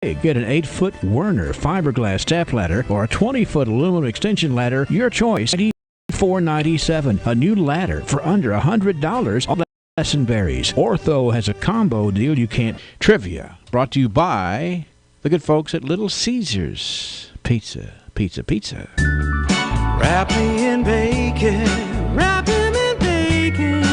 Get an 8-foot Werner fiberglass step ladder or a 20-foot aluminum extension ladder, your choice. $94.97. A new ladder for under $100. All lesson varies. Ortho has a combo deal you can't. Trivia brought to you by the good folks at Little Caesars Pizza. Wrap me in bacon, wrap him in bacon,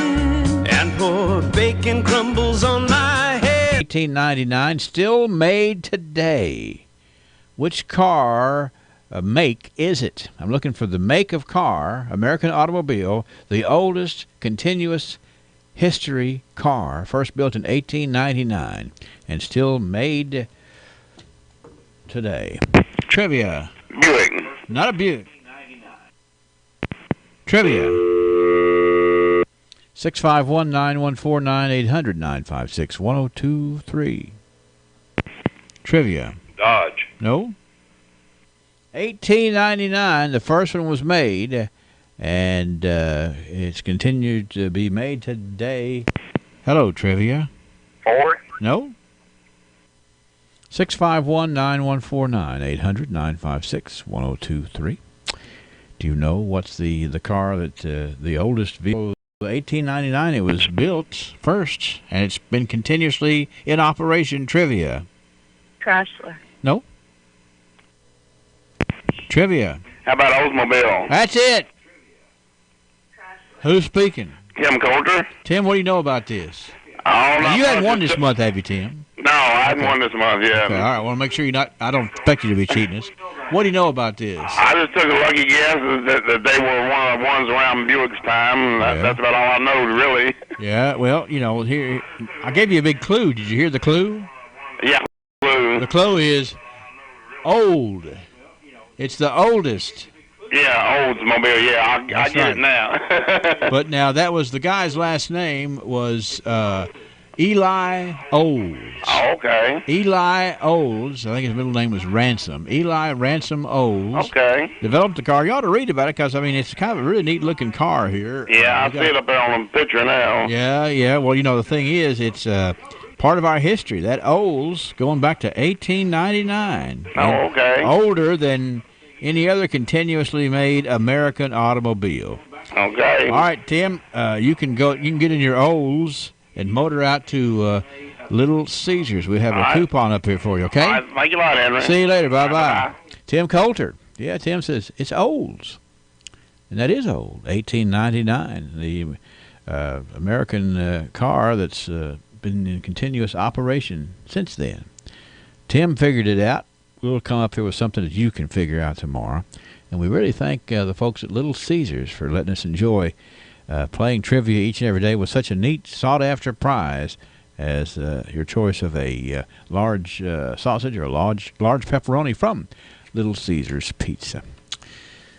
and pour bacon crumbles on my head. $18.99, still made today. Which car make is it? I'm looking for the make of car, American automobile, the oldest continuous history car, first built in 1899, and still made today. Trivia. Buick. Not a Buick. Trivia. 651-914-9800-956-1023. Trivia. Dodge. No. 1899, the first one was made, and it's continued to be made today. Hello, Trivia. Ford. No. 651-914-9800-956-1023. Do you know what's the car that the oldest vehicle? 1899 it was built first, and it's been continuously in operation. Trivia. Chrysler. No. Trivia. How about Oldsmobile? That's it. Who's speaking? Tim Coulter. Tim, what do you know about this? Oh, You hadn't won this month, have you, Tim? No, I hadn't won this month, yeah. Okay, all right, I want to make sure you're not. I don't expect you to be cheating us. What do you know about this? I just took a lucky guess that they were one of the ones around Buick's time. Yeah. That's about all I know, really. Yeah, well, here, I gave you a big clue. Did you hear the clue? Yeah, blue. The clue is old. It's the oldest. Yeah, Oldsmobile. Yeah, I get right. it now. But now that was the guy's last name was Eli Olds. Oh, okay. Eli Olds. I think his middle name was Ransom. Eli Ransom Olds. Okay. Developed the car. You ought to read about it because, it's kind of a really neat-looking car here. Yeah, I see it up there on the picture now. Yeah. Well, the thing is, it's part of our history. That Olds going back to 1899. Oh, okay. Older than any other continuously made American automobile. Okay. All right, Tim, you can get in your Olds and motor out to Little Caesars. We have a coupon up here for you, okay? All right, thank you a lot, Henry. See you later. Bye-bye. Bye. Tim Coulter. Yeah, Tim says it's Olds. And that is old, 1899. The American car that's been in continuous operation since then. Tim figured it out. We'll come up here with something that you can figure out tomorrow. And we really thank the folks at Little Caesars for letting us enjoy playing trivia each and every day with such a neat, sought-after prize as your choice of a large sausage or a large pepperoni from Little Caesars Pizza.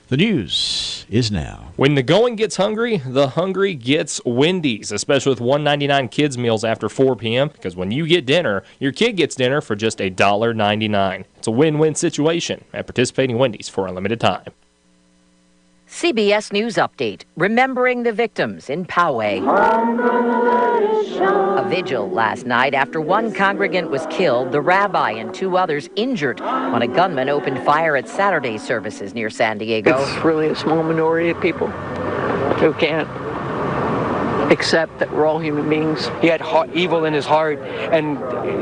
The news is now. When the going gets hungry, the hungry gets Wendy's, especially with $1.99 kids meals after 4 p.m. Because when you get dinner, your kid gets dinner for just $1.99. It's a win-win situation at participating Wendy's for a limited time. CBS News Update, remembering the victims in Poway. A vigil last night after one congregant was killed, the rabbi and 2 others injured when a gunman opened fire at Saturday services near San Diego. It's really a small minority of people who can't accept that we're all human beings. He had evil in his heart, and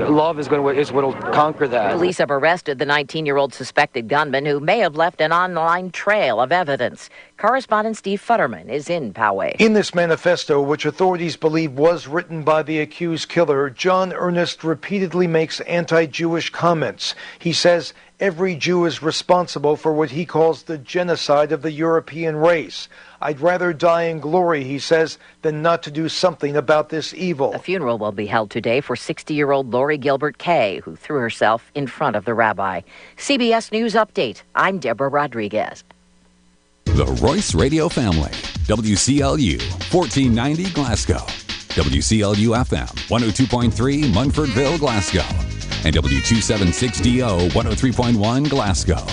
love is what will conquer that. Police have arrested the 19-year-old suspected gunman who may have left an online trail of evidence. Correspondent Steve Futterman is in Poway. In this manifesto, which authorities believe was written by the accused killer, John Ernest repeatedly makes anti-Jewish comments. He says every Jew is responsible for what he calls the genocide of the European race. I'd rather die in glory, he says, than not to do something about this evil. A funeral will be held today for 60-year-old Lori Gilbert Kay, who threw herself in front of the rabbi. CBS News Update. I'm Deborah Rodriguez. The Royce Radio Family. WCLU, 1490 Glasgow. WCLU FM, 102.3 Munfordville, Glasgow. And W276DO, 103.1 Glasgow.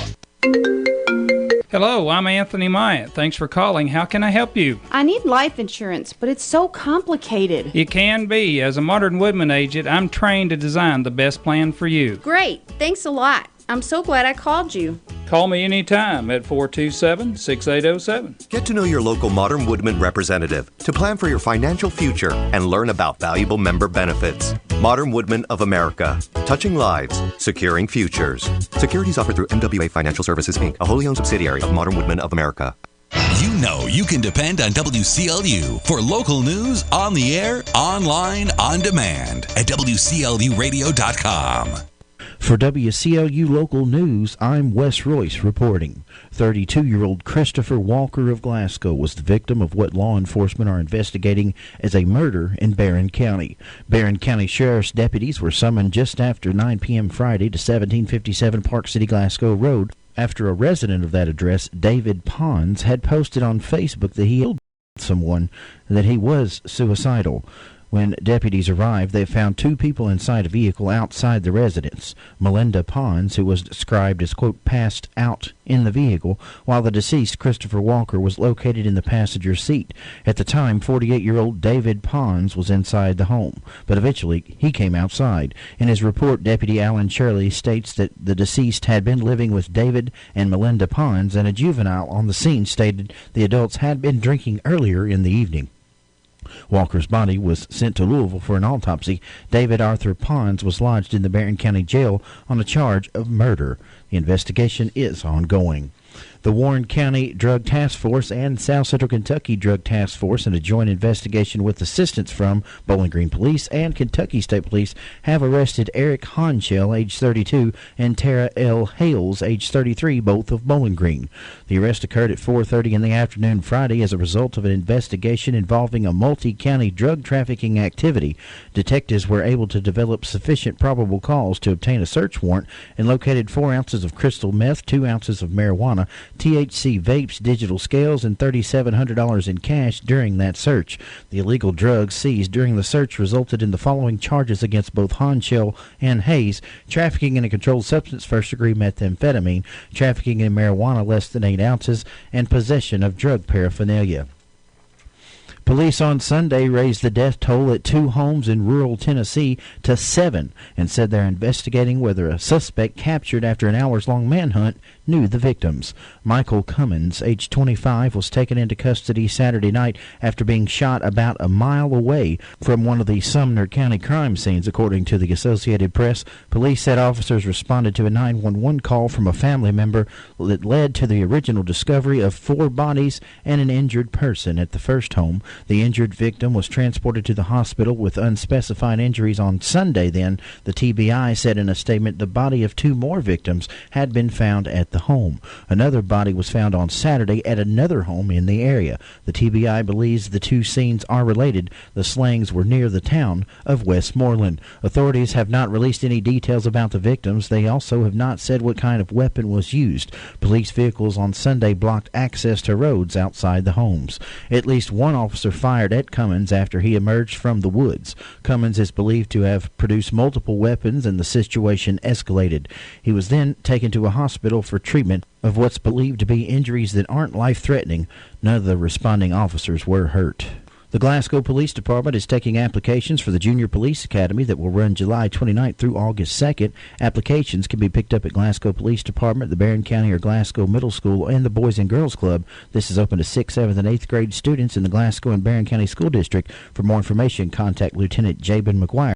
Hello, I'm Anthony Myatt. Thanks for calling. How can I help you? I need life insurance, but it's so complicated. It can be. As a Modern Woodman agent, I'm trained to design the best plan for you. Great. Thanks a lot. I'm so glad I called you. Call me anytime at 427-6807. Get to know your local Modern Woodman representative to plan for your financial future and learn about valuable member benefits. Modern Woodman of America. Touching lives, securing futures. Securities offered through MWA Financial Services, Inc., a wholly owned subsidiary of Modern Woodman of America. You know you can depend on WCLU for local news on the air, online, on demand at WCLUradio.com. For WCLU Local News, I'm Wes Royce reporting. 32-year-old Christopher Walker of Glasgow was the victim of what law enforcement are investigating as a murder in Barron County. Barron County Sheriff's deputies were summoned just after 9 p.m. Friday to 1757 Park City, Glasgow Road after a resident of that address, David Pons, had posted on Facebook that he killed someone and that he was suicidal. When deputies arrived, they found two people inside a vehicle outside the residence. Melinda Pons, who was described as, quote, passed out in the vehicle, while the deceased, Christopher Walker, was located in the passenger seat. At the time, 48-year-old David Pons was inside the home, but eventually he came outside. In his report, Deputy Alan Shirley states that the deceased had been living with David and Melinda Pons, and a juvenile on the scene stated the adults had been drinking earlier in the evening. Walker's body was sent to Louisville for an autopsy. David Arthur Pons was lodged in the Barron County Jail on a charge of murder. The investigation is ongoing. The Warren County Drug Task Force and South Central Kentucky Drug Task Force, in a joint investigation with assistance from Bowling Green Police and Kentucky State Police, have arrested Eric Honchell, age 32, and Tara L. Hales, age 33, both of Bowling Green. The arrest occurred at 4:30 in the afternoon Friday as a result of an investigation involving a multi-county drug trafficking activity. Detectives were able to develop sufficient probable cause to obtain a search warrant and located 4 ounces of crystal meth, 2 ounces of marijuana, THC vapes, digital scales, and $3,700 in cash during that search. The illegal drugs seized during the search resulted in the following charges against both Honchell and Hayes: trafficking in a controlled substance, first-degree methamphetamine, trafficking in marijuana less than 8 ounces, and possession of drug paraphernalia. Police on Sunday raised the death toll at 2 homes in rural Tennessee to 7 and said they're investigating whether a suspect captured after an hours-long manhunt knew the victims. Michael Cummins, age 25, was taken into custody Saturday night after being shot about a mile away from one of the Sumner County crime scenes, according to the Associated Press. Police said officers responded to a 911 call from a family member that led to the original discovery of 4 bodies and an injured person at the first home. The injured victim was transported to the hospital with unspecified injuries on Sunday. Then, the TBI said in a statement the body of 2 more victims had been found at the home. Another body was found on Saturday at another home in the area. The TBI believes the 2 scenes are related. The slayings were near the town of Westmoreland. Authorities have not released any details about the victims. They also have not said what kind of weapon was used. Police vehicles on Sunday blocked access to roads outside the homes. At least one officer fired at Cummins after he emerged from the woods. Cummins is believed to have produced multiple weapons, and the situation escalated. He was then taken to a hospital for treatment of what's believed to be injuries that aren't life-threatening. None of the responding officers were hurt. The Glasgow Police Department is taking applications for the Junior Police Academy that will run July 29th through August 2nd. Applications can be picked up at Glasgow Police Department, the Barron County or Glasgow Middle School, and the Boys and Girls Club. This is open to 6th, 7th, and 8th grade students in the Glasgow and Barron County School District. For more information, contact Lieutenant Jabin McGuire